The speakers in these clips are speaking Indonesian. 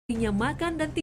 dirinya makan dan tidur.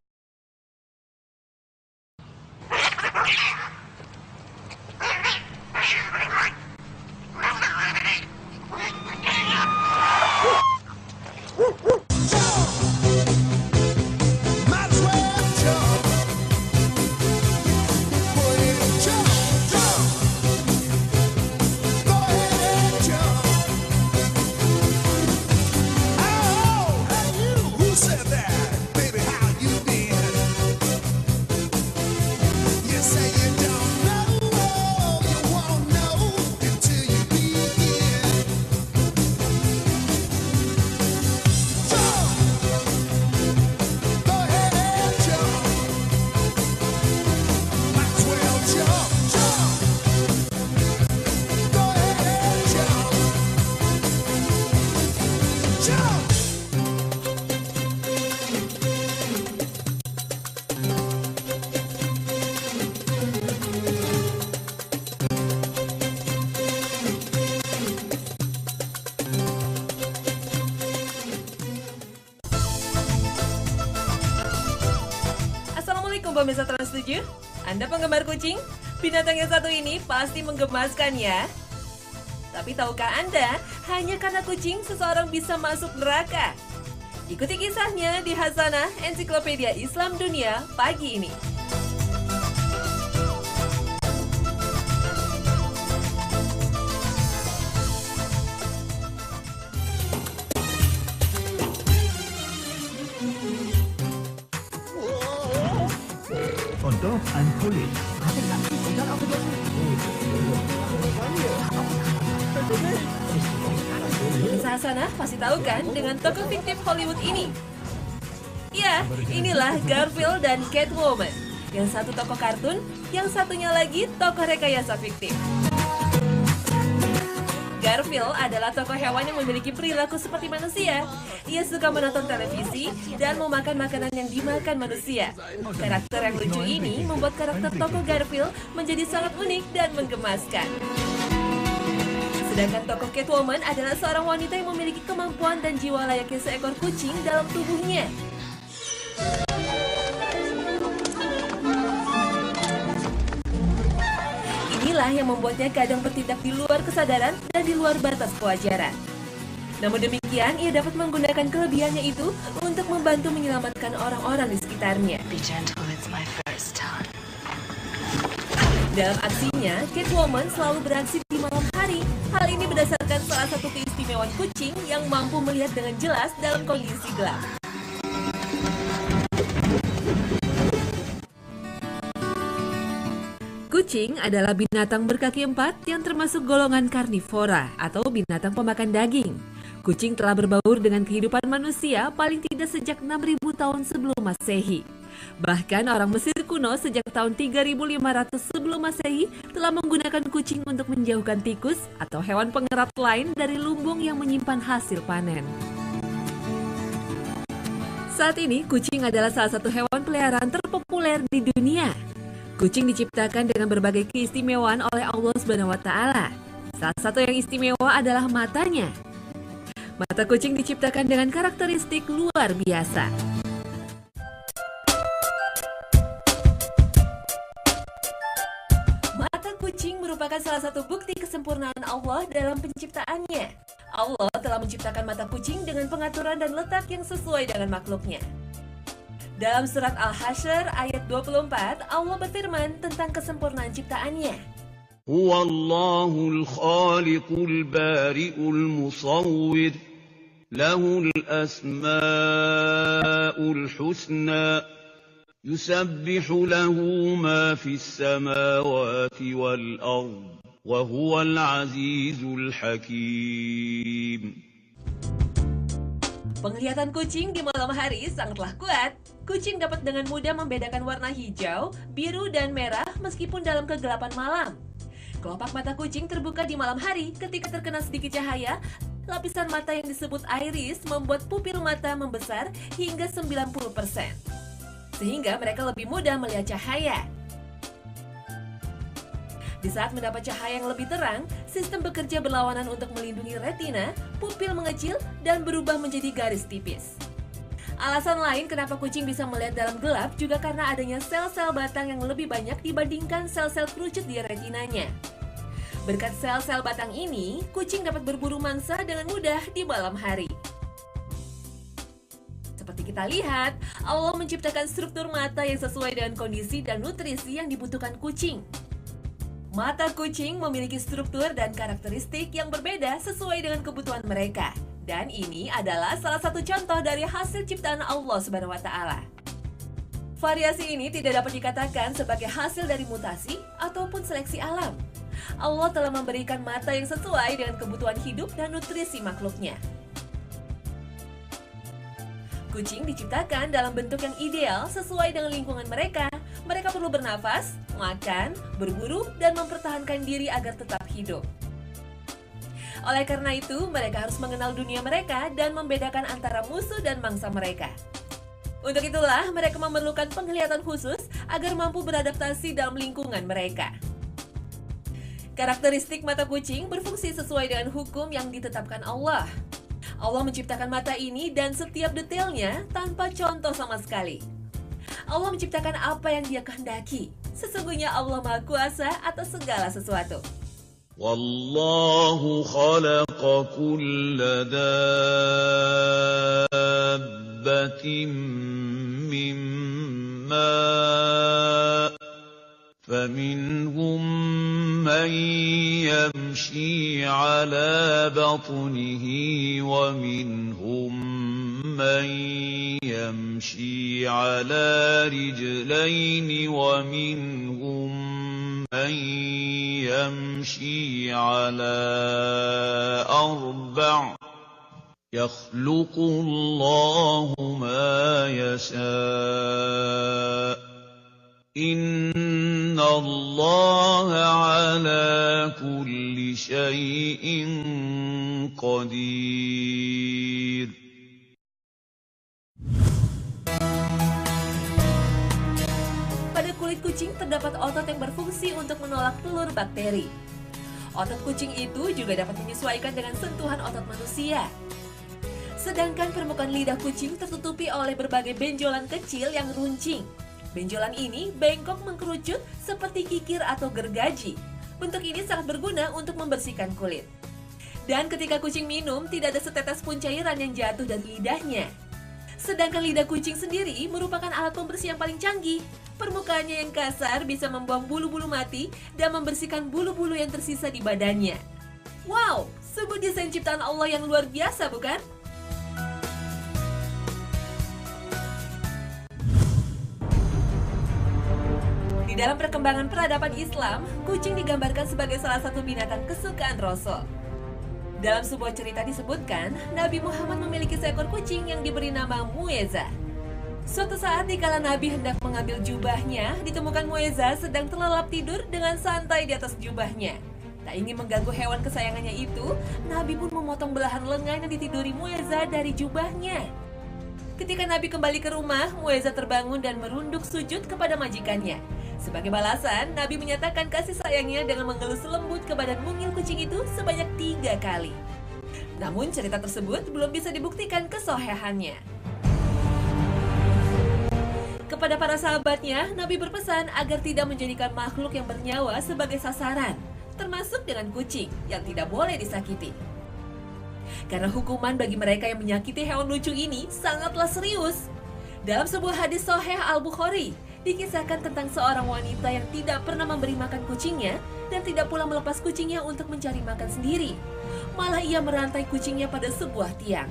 Assalamualaikum pemirsa Trans 7. Anda penggemar kucing? Binatang yang satu ini pasti menggemaskan ya. Tapi tahukah Anda, hanya karena kucing seseorang bisa masuk neraka? Ikuti kisahnya di Hasanah Ensiklopedia Islam Dunia pagi ini. Untuk kulit. Kisah Hasanah pasti tahu kan dengan tokoh fiktif Hollywood ini? Ya, inilah Garfield dan Catwoman. Yang satu tokoh kartun, yang satunya lagi tokoh rekayasa fiktif. Garfield adalah tokoh hewan yang memiliki perilaku seperti manusia. Ia suka menonton televisi dan memakan makanan yang dimakan manusia. Karakter yang lucu ini membuat karakter tokoh Garfield menjadi sangat unik dan menggemaskan. Sedangkan tokoh Catwoman adalah seorang wanita yang memiliki kemampuan dan jiwa layaknya seekor kucing dalam tubuhnya. Inilah yang membuatnya kadang bertindak di luar kesadaran dan di luar batas kewajaran. Namun demikian, ia dapat menggunakan kelebihannya itu untuk membantu menyelamatkan orang-orang di sekitarnya. Dalam aksinya, Catwoman selalu beraksi di malam hari. Hal ini berdasarkan salah satu keistimewaan kucing yang mampu melihat dengan jelas dalam kondisi gelap. Kucing adalah binatang berkaki empat yang termasuk golongan karnivora atau binatang pemakan daging. Kucing telah berbaur dengan kehidupan manusia paling tidak sejak 6.000 tahun sebelum Masehi. Bahkan orang Mesir kuno sejak tahun 3.500 sebelum Masehi telah menggunakan kucing untuk menjauhkan tikus atau hewan pengerat lain dari lumbung yang menyimpan hasil panen. Saat ini, kucing adalah salah satu hewan peliharaan terpopuler di dunia. Kucing diciptakan dengan berbagai keistimewaan oleh Allah SWT. Salah satu yang istimewa adalah matanya. Mata kucing diciptakan dengan karakteristik luar biasa. Mata kucing merupakan salah satu bukti kesempurnaan Allah dalam penciptaannya. Allah telah menciptakan mata kucing dengan pengaturan dan letak yang sesuai dengan makhluknya. Dalam surat Al-Hasyr ayat 24, Allah berfirman tentang kesempurnaan ciptaannya. Huwallahul khaliqul bari'ul musawwir, lahul asma'ul husna, yusabbihu lahu ma fis samawati wal ard, wa huwal azizul hakim. Penglihatan kucing di malam hari sangatlah kuat. Kucing dapat dengan mudah membedakan warna hijau, biru, dan merah meskipun dalam kegelapan malam. Kelopak mata kucing terbuka di malam hari ketika terkena sedikit cahaya. Lapisan mata yang disebut iris membuat pupil mata membesar hingga 90%. Sehingga mereka lebih mudah melihat cahaya. Di saat mendapat cahaya yang lebih terang, sistem bekerja berlawanan untuk melindungi retina, pupil mengecil, dan berubah menjadi garis tipis. Alasan lain kenapa kucing bisa melihat dalam gelap juga karena adanya sel-sel batang yang lebih banyak dibandingkan sel-sel kerucut di retinanya. Berkat sel-sel batang ini, kucing dapat berburu mangsa dengan mudah di malam hari. Seperti kita lihat, Allah menciptakan struktur mata yang sesuai dengan kondisi dan nutrisi yang dibutuhkan kucing. Mata kucing memiliki struktur dan karakteristik yang berbeda sesuai dengan kebutuhan mereka. Dan ini adalah salah satu contoh dari hasil ciptaan Allah Subhanahu wa Ta'ala. Variasi ini tidak dapat dikatakan sebagai hasil dari mutasi ataupun seleksi alam. Allah telah memberikan mata yang sesuai dengan kebutuhan hidup dan nutrisi makhluknya. Kucing diciptakan dalam bentuk yang ideal sesuai dengan lingkungan mereka. Mereka perlu bernafas, makan, berburu, dan mempertahankan diri agar tetap hidup. Oleh karena itu, mereka harus mengenal dunia mereka dan membedakan antara musuh dan mangsa mereka. Untuk itulah, mereka memerlukan penglihatan khusus agar mampu beradaptasi dalam lingkungan mereka. Karakteristik mata kucing berfungsi sesuai dengan hukum yang ditetapkan Allah. Allah menciptakan mata ini dan setiap detailnya tanpa contoh sama sekali. Allah menciptakan apa yang Dia kehendaki. Sesungguhnya Allah Maha Kuasa atas segala sesuatu. Wallahu khalaqa kulla dabbatin min ma' فمنهم من يمشي على بطنه ومنهم من يمشي على رجلين ومنهم من يمشي على أربع يخلق الله ما يشاء إن الله على كل شيء قدير. Pada kulit kucing terdapat otot yang berfungsi untuk menolak telur bakteri. Otot kucing itu juga dapat menyesuaikan dengan sentuhan otot manusia. Sedangkan permukaan lidah kucing tertutupi oleh berbagai benjolan kecil yang runcing. Benjolan ini bengkok mengkerucut seperti kikir atau gergaji. Bentuk ini sangat berguna untuk membersihkan kulit. Dan ketika kucing minum, tidak ada setetes pun cairan yang jatuh dari lidahnya. Sedangkan lidah kucing sendiri merupakan alat pembersih yang paling canggih. Permukaannya yang kasar bisa membuang bulu-bulu mati dan membersihkan bulu-bulu yang tersisa di badannya. Wow, sebuah desain ciptaan Allah yang luar biasa, bukan? Di dalam perkembangan peradaban Islam, kucing digambarkan sebagai salah satu binatang kesukaan Rasul. Dalam sebuah cerita disebutkan, Nabi Muhammad memiliki seekor kucing yang diberi nama Mueza. Suatu saat dikala Nabi hendak mengambil jubahnya, ditemukan Mueza sedang terlelap tidur dengan santai di atas jubahnya. Tak ingin mengganggu hewan kesayangannya itu, Nabi pun memotong belahan lengan yang ditiduri Mueza dari jubahnya. Ketika Nabi kembali ke rumah, Mueza terbangun dan merunduk sujud kepada majikannya. Sebagai balasan, Nabi menyatakan kasih sayangnya dengan mengelus lembut ke badan mungil kucing itu sebanyak 3 kali. Namun cerita tersebut belum bisa dibuktikan kesohihannya. Kepada para sahabatnya, Nabi berpesan agar tidak menjadikan makhluk yang bernyawa sebagai sasaran, termasuk dengan kucing yang tidak boleh disakiti. Karena hukuman bagi mereka yang menyakiti hewan lucu ini sangatlah serius. Dalam sebuah hadis Sahih Al-Bukhari, dikisahkan tentang seorang wanita yang tidak pernah memberi makan kucingnya dan tidak pula melepas kucingnya untuk mencari makan sendiri. Malah ia merantai kucingnya pada sebuah tiang.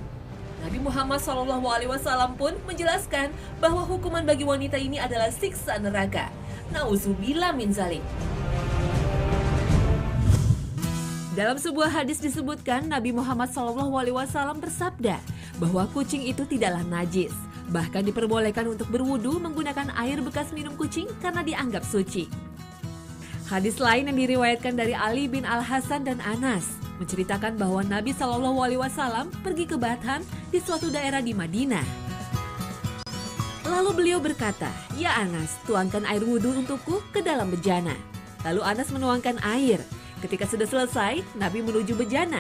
Nabi Muhammad SAW pun menjelaskan bahwa hukuman bagi wanita ini adalah siksa neraka. Nauzubillah min zalik. Dalam sebuah hadis disebutkan Nabi Muhammad SAW bersabda bahwa kucing itu tidaklah najis. Bahkan diperbolehkan untuk berwudu menggunakan air bekas minum kucing karena dianggap suci. Hadis lain yang diriwayatkan dari Ali bin Al-Hasan dan Anas menceritakan bahwa Nabi SAW pergi ke Batham di suatu daerah di Madinah. Lalu beliau berkata, "Ya Anas, tuangkan air wudu untukku ke dalam bejana." Lalu Anas menuangkan air. Ketika sudah selesai, Nabi menuju bejana.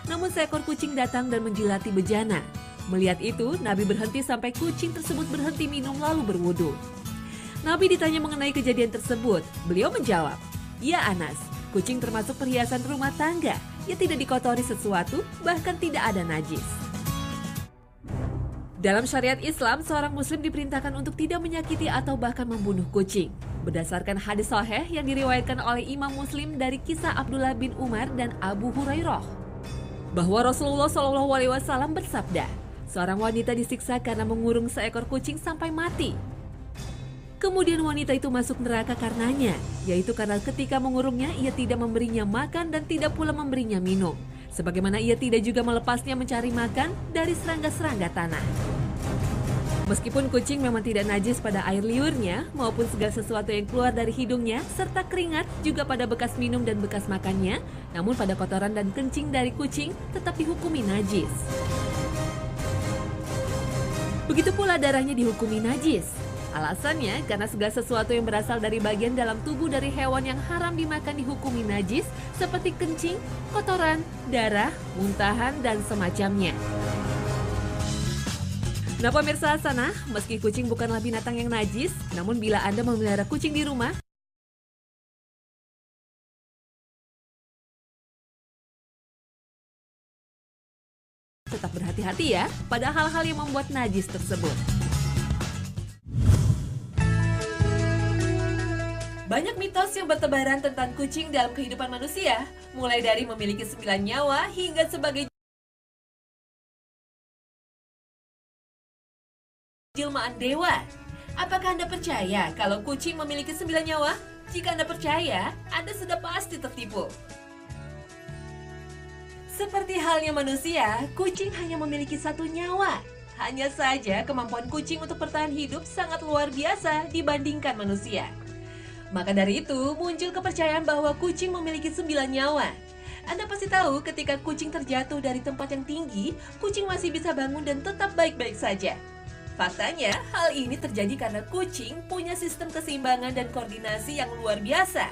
Namun seekor kucing datang dan menjilati bejana. Melihat itu, Nabi berhenti sampai kucing tersebut berhenti minum lalu berwudu. Nabi ditanya mengenai kejadian tersebut. Beliau menjawab, "Ya Anas, kucing termasuk perhiasan rumah tangga. Ia tidak dikotori sesuatu, bahkan tidak ada najis." Dalam syariat Islam, seorang muslim diperintahkan untuk tidak menyakiti atau bahkan membunuh kucing. Berdasarkan hadis sahih yang diriwayatkan oleh Imam Muslim dari kisah Abdullah bin Umar dan Abu Hurairah, bahwa Rasulullah SAW bersabda, seorang wanita disiksa karena mengurung seekor kucing sampai mati. Kemudian wanita itu masuk neraka karenanya, yaitu karena ketika mengurungnya ia tidak memberinya makan dan tidak pula memberinya minum. Sebagaimana ia tidak juga melepasnya mencari makan dari serangga-serangga tanah. Meskipun kucing memang tidak najis pada air liurnya maupun segala sesuatu yang keluar dari hidungnya serta keringat juga pada bekas minum dan bekas makannya, namun pada kotoran dan kencing dari kucing tetap dihukumi najis. Begitu pula darahnya dihukumi najis. Alasannya karena segala sesuatu yang berasal dari bagian dalam tubuh dari hewan yang haram dimakan dihukumi najis seperti kencing, kotoran, darah, muntahan, dan semacamnya. Nah pemirsa sana, meski kucing bukanlah binatang yang najis, namun bila Anda memelihara kucing di rumah, tetap berhati-hati ya pada hal-hal yang membuat najis tersebut. Banyak mitos yang bertebaran tentang kucing dalam kehidupan manusia, mulai dari memiliki 9 nyawa hingga sebagai jelmaan dewa. Apakah Anda percaya kalau kucing memiliki 9 nyawa? Jika Anda percaya, Anda sudah pasti tertipu. Seperti halnya manusia, kucing hanya memiliki 1 nyawa. Hanya saja kemampuan kucing untuk bertahan hidup sangat luar biasa dibandingkan manusia. Maka dari itu, muncul kepercayaan bahwa kucing memiliki 9 nyawa. Anda pasti tahu ketika kucing terjatuh dari tempat yang tinggi, kucing masih bisa bangun dan tetap baik-baik saja. Faktanya, hal ini terjadi karena kucing punya sistem keseimbangan dan koordinasi yang luar biasa.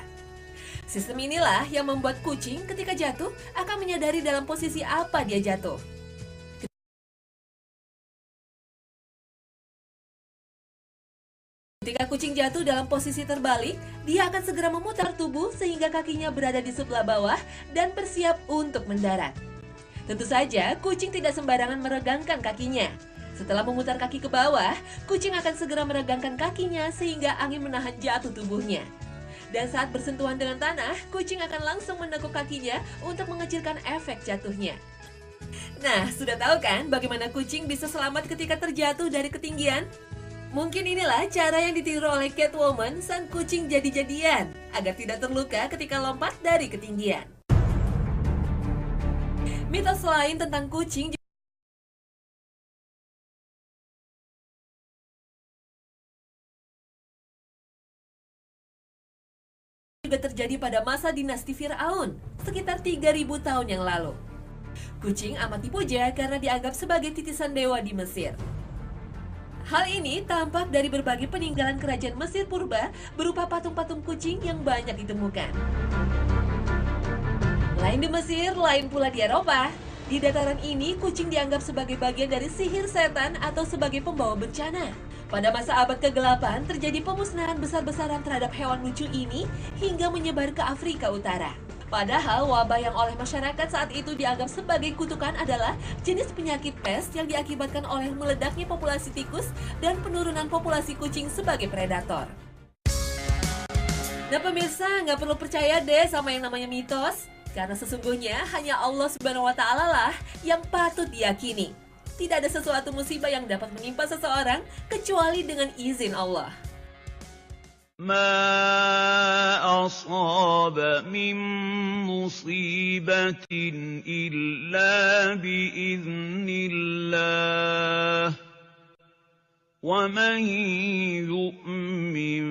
Sistem inilah yang membuat kucing ketika jatuh akan menyadari dalam posisi apa dia jatuh. Ketika kucing jatuh dalam posisi terbalik, dia akan segera memutar tubuh sehingga kakinya berada di sebelah bawah dan bersiap untuk mendarat. Tentu saja, kucing tidak sembarangan meregangkan kakinya. Setelah memutar kaki ke bawah, kucing akan segera meregangkan kakinya sehingga angin menahan jatuh tubuhnya. Dan saat bersentuhan dengan tanah, kucing akan langsung menekuk kakinya untuk mengecilkan efek jatuhnya. Nah, sudah tahu kan bagaimana kucing bisa selamat ketika terjatuh dari ketinggian? Mungkin inilah cara yang ditiru oleh Catwoman, sang kucing jadi-jadian, agar tidak terluka ketika lompat dari ketinggian. Mitos lain tentang kucing juga terjadi pada masa dinasti Fir'aun, sekitar 3000 tahun yang lalu. Kucing amat dipuja karena dianggap sebagai titisan dewa di Mesir. Hal ini tampak dari berbagai peninggalan kerajaan Mesir purba berupa patung-patung kucing yang banyak ditemukan. Lain di Mesir, lain pula di Eropa. Di dataran ini, kucing dianggap sebagai bagian dari sihir setan atau sebagai pembawa bencana. Pada masa abad ke-8, terjadi pemusnahan besar-besaran terhadap hewan lucu ini hingga menyebar ke Afrika Utara. Padahal wabah yang oleh masyarakat saat itu dianggap sebagai kutukan adalah jenis penyakit pest yang diakibatkan oleh meledaknya populasi tikus dan penurunan populasi kucing sebagai predator. Nah pemirsa, nggak perlu percaya deh sama yang namanya mitos, karena sesungguhnya hanya Allah SWT lah yang patut diyakini. Tidak ada sesuatu musibah yang dapat menimpa seseorang kecuali dengan izin Allah. ما أصاب من مصيبة إلا بإذن الله ومن يؤمن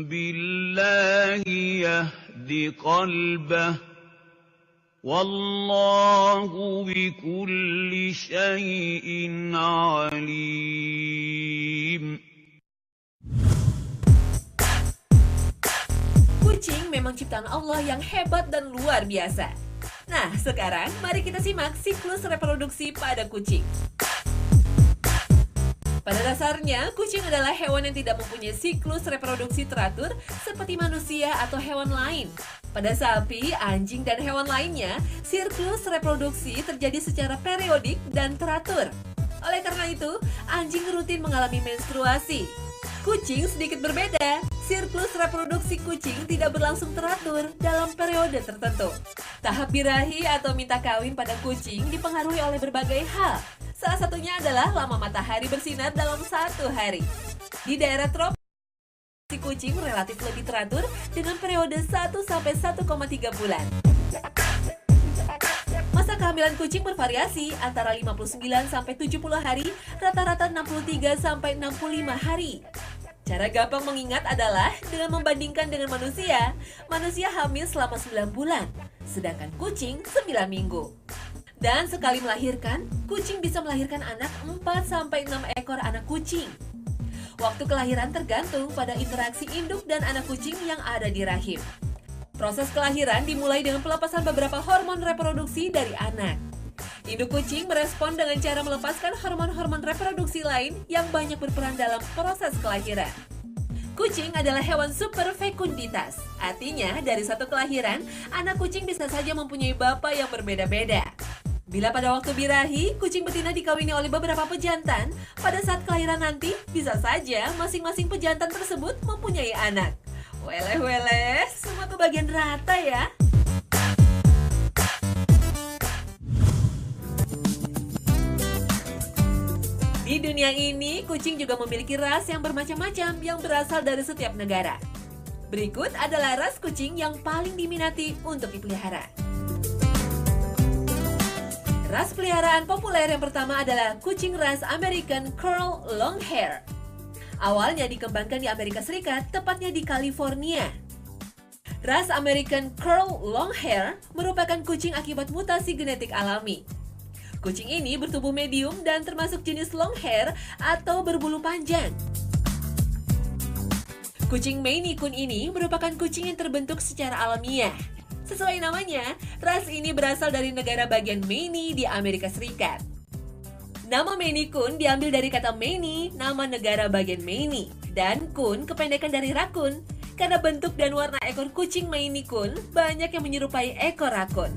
بالله يهد قلبه والله بكل شيء عليم. Kucing memang ciptaan Allah yang hebat dan luar biasa. Nah, sekarang mari kita simak siklus reproduksi pada kucing. Pada dasarnya, kucing adalah hewan yang tidak mempunyai siklus reproduksi teratur seperti manusia atau hewan lain. Pada sapi, anjing, dan hewan lainnya, siklus reproduksi terjadi secara periodik dan teratur. Oleh karena itu, anjing rutin mengalami menstruasi. Kucing sedikit berbeda. Siklus reproduksi kucing tidak berlangsung teratur dalam periode tertentu. Tahap birahi atau minta kawin pada kucing dipengaruhi oleh berbagai hal. Salah satunya adalah lama matahari bersinar dalam satu hari. Di daerah tropis, kucing relatif lebih teratur dengan periode 1-1,3 bulan. Masa kehamilan kucing bervariasi antara 59-70 hari, rata-rata 63-65 hari. Cara gampang mengingat adalah dengan membandingkan dengan manusia. Manusia hamil selama 9 bulan, sedangkan kucing 9 minggu. Dan sekali melahirkan, kucing bisa melahirkan anak 4-6 ekor anak kucing. Waktu kelahiran tergantung pada interaksi induk dan anak kucing yang ada di rahim. Proses kelahiran dimulai dengan pelepasan beberapa hormon reproduksi dari anak. Induk kucing merespon dengan cara melepaskan hormon-hormon reproduksi lain yang banyak berperan dalam proses kelahiran. Kucing adalah hewan super fekunditas. Artinya, dari satu kelahiran, anak kucing bisa saja mempunyai bapa yang berbeda-beda. Bila pada waktu birahi, kucing betina dikawini oleh beberapa pejantan, pada saat kelahiran nanti, bisa saja masing-masing pejantan tersebut mempunyai anak. Weleh, semua kebagian rata ya. Di dunia ini, kucing juga memiliki ras yang bermacam-macam yang berasal dari setiap negara. Berikut adalah ras kucing yang paling diminati untuk dipelihara. Ras peliharaan populer yang pertama adalah kucing ras American Curl Longhair. Awalnya dikembangkan di Amerika Serikat, tepatnya di California. Ras American Curl Longhair merupakan kucing akibat mutasi genetik alami. Kucing ini bertubuh medium dan termasuk jenis Longhair atau berbulu panjang. Kucing Maine Coon ini merupakan kucing yang terbentuk secara alamiah. Sesuai namanya, ras ini berasal dari negara bagian Maine di Amerika Serikat. Nama Maine Coon diambil dari kata Maine, nama negara bagian Maine, dan Coon kependekan dari rakun. Karena bentuk dan warna ekor kucing Maine Coon banyak yang menyerupai ekor rakun.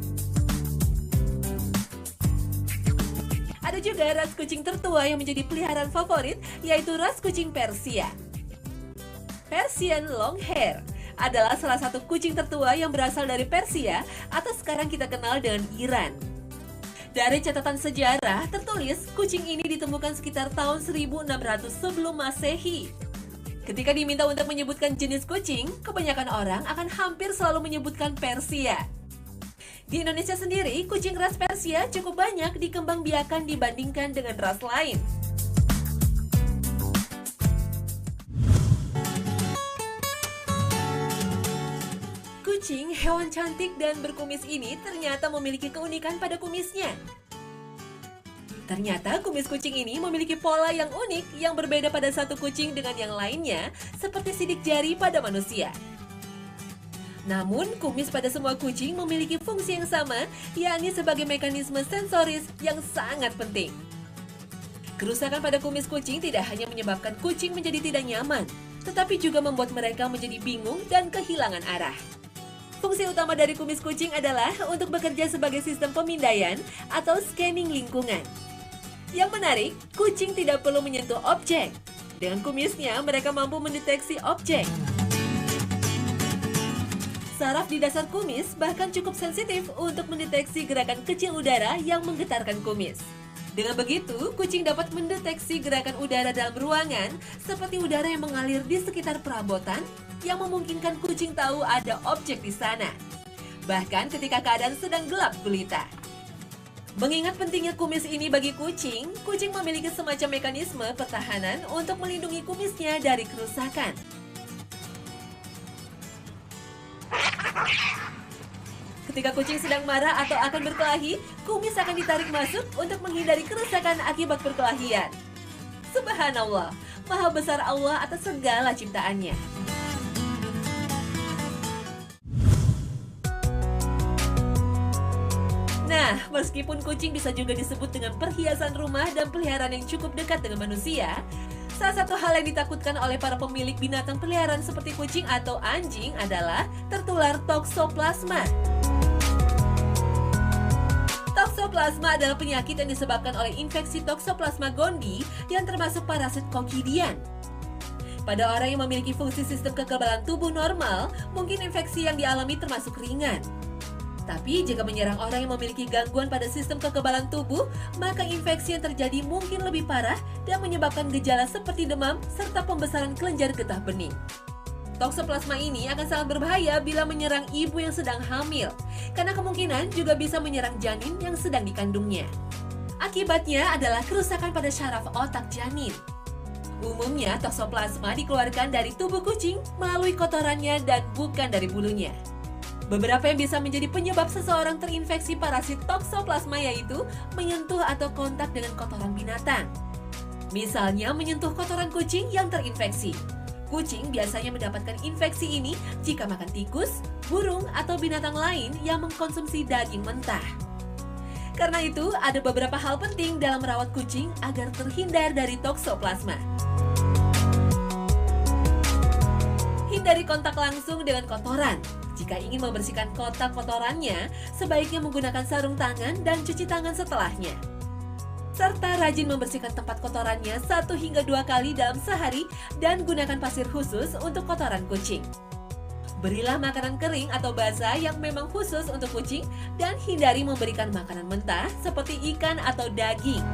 Ada juga ras kucing tertua yang menjadi peliharaan favorit, yaitu ras kucing Persia. Persian Longhair adalah salah satu kucing tertua yang berasal dari Persia atau sekarang kita kenal dengan Iran. Dari catatan sejarah tertulis kucing ini ditemukan sekitar tahun 1600 sebelum Masehi. Ketika diminta untuk menyebutkan jenis kucing, kebanyakan orang akan hampir selalu menyebutkan Persia. Di Indonesia sendiri, kucing ras Persia cukup banyak dikembangbiakan dibandingkan dengan ras lain. Kucing, hewan cantik dan berkumis ini ternyata memiliki keunikan pada kumisnya. Ternyata kumis kucing ini memiliki pola yang unik yang berbeda pada satu kucing dengan yang lainnya, seperti sidik jari pada manusia. Namun, kumis pada semua kucing memiliki fungsi yang sama, yakni sebagai mekanisme sensoris yang sangat penting. Kerusakan pada kumis kucing tidak hanya menyebabkan kucing menjadi tidak nyaman, tetapi juga membuat mereka menjadi bingung dan kehilangan arah. Fungsi utama dari kumis kucing adalah untuk bekerja sebagai sistem pemindaian atau scanning lingkungan. Yang menarik, kucing tidak perlu menyentuh objek. Dengan kumisnya, mereka mampu mendeteksi objek. Saraf di dasar kumis bahkan cukup sensitif untuk mendeteksi gerakan kecil udara yang menggetarkan kumis. Dengan begitu, kucing dapat mendeteksi gerakan udara dalam ruangan seperti udara yang mengalir di sekitar perabotan yang memungkinkan kucing tahu ada objek di sana. Bahkan ketika keadaan sedang gelap gulita. Mengingat pentingnya kumis ini bagi kucing, kucing memiliki semacam mekanisme pertahanan untuk melindungi kumisnya dari kerusakan. Ketika kucing sedang marah atau akan berkelahi, kumis akan ditarik masuk untuk menghindari kerusakan akibat perkelahian. Subhanallah, maha besar Allah atas segala ciptaannya. Nah, Nah, meskipun kucing bisa juga disebut dengan perhiasan rumah dan peliharaan yang cukup dekat dengan manusia, salah satu hal yang ditakutkan oleh para pemilik binatang peliharaan seperti kucing atau anjing adalah tertular toksoplasma. Toksoplasma adalah penyakit yang disebabkan oleh infeksi Toxoplasma gondii yang termasuk parasit kokidian. Pada orang yang memiliki fungsi sistem kekebalan tubuh normal, mungkin infeksi yang dialami termasuk ringan. Tapi jika menyerang orang yang memiliki gangguan pada sistem kekebalan tubuh, maka infeksi yang terjadi mungkin lebih parah dan menyebabkan gejala seperti demam serta pembesaran kelenjar getah bening. Toksoplasma ini akan sangat berbahaya bila menyerang ibu yang sedang hamil, karena kemungkinan juga bisa menyerang janin yang sedang dikandungnya. Akibatnya adalah kerusakan pada syaraf otak janin. Umumnya, toksoplasma dikeluarkan dari tubuh kucing melalui kotorannya dan bukan dari bulunya. Beberapa yang bisa menjadi penyebab seseorang terinfeksi parasit toksoplasma yaitu menyentuh atau kontak dengan kotoran binatang. Misalnya menyentuh kotoran kucing yang terinfeksi. Kucing biasanya mendapatkan infeksi ini jika makan tikus, burung, atau binatang lain yang mengkonsumsi daging mentah. Karena itu, ada beberapa hal penting dalam merawat kucing agar terhindar dari toksoplasma. Hindari kontak langsung dengan kotoran. Jika ingin membersihkan kotak kotorannya, sebaiknya menggunakan sarung tangan dan cuci tangan setelahnya. Serta rajin membersihkan tempat kotorannya 1 hingga 2 kali dalam sehari dan gunakan pasir khusus untuk kotoran kucing. Berilah makanan kering atau basah yang memang khusus untuk kucing dan hindari memberikan makanan mentah seperti ikan atau daging.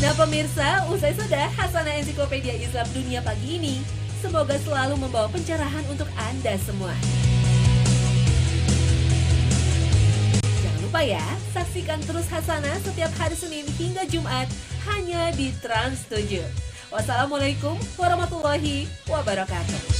Nah pemirsa, usai sudah Hasanah Ensiklopedia Islam Dunia pagi ini. Semoga selalu membawa pencerahan untuk Anda semua. Jangan lupa ya, saksikan terus Hasanah setiap hari Senin hingga Jumat hanya di Trans 7. Wassalamualaikum warahmatullahi wabarakatuh.